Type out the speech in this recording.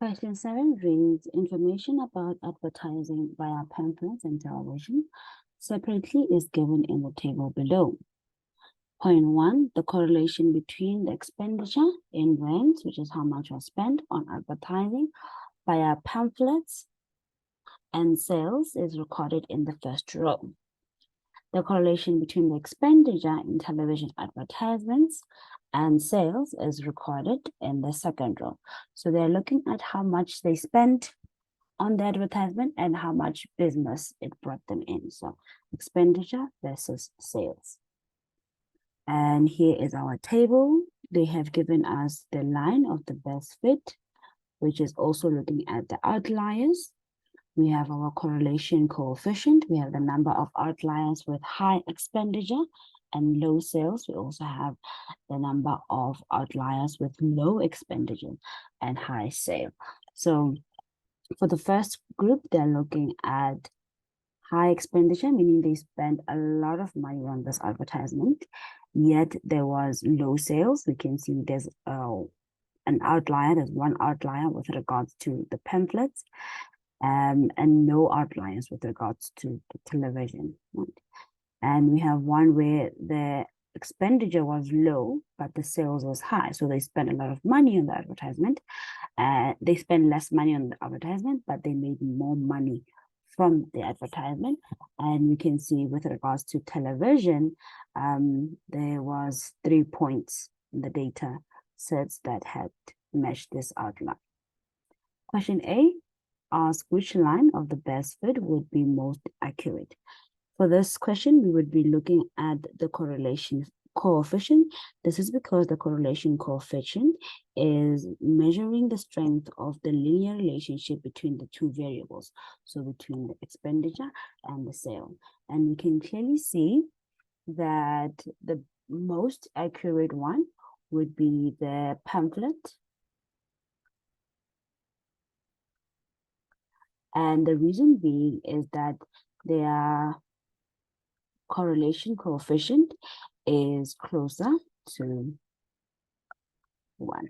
Question 7 reads information about advertising via pamphlets and television separately is given in the table below. Point 1, the correlation between the expenditure in rands, which is how much was spent on advertising via pamphlets and sales, is recorded in the first row. The correlation between the expenditure in television advertisements and sales is recorded in the second row. So they're looking at how much they spent on the advertisement and how much business it brought them in. So expenditure versus sales. And here is our table. They have given us the line of the best fit, which is also looking at the outliers. We have our correlation coefficient. We have the number of outliers with high expenditure and low sales. We also have the number of outliers with low expenditure and high sale. So for the first group, they're looking at high expenditure, meaning they spent a lot of money on this advertisement, yet there was low sales. We can see there's an outlier, there's one outlier with regards to the pamphlets, and no outliers with regards to the television. Right? And we have one where the expenditure was low, but the sales was high. So they spent a lot of money on the advertisement. They spent less money on the advertisement, but they made more money from the advertisement. And we can see with regards to television, there was 3 points in the data sets that had matched this outline. Question A, ask which line of the best fit would be most accurate. For this question, we would be looking at the correlation coefficient. This is because the correlation coefficient is measuring the strength of the linear relationship between the two variables, so between the expenditure and the sale. And we can clearly see that the most accurate one would be the pamphlet. And the reason being is that their correlation coefficient is closer to 1.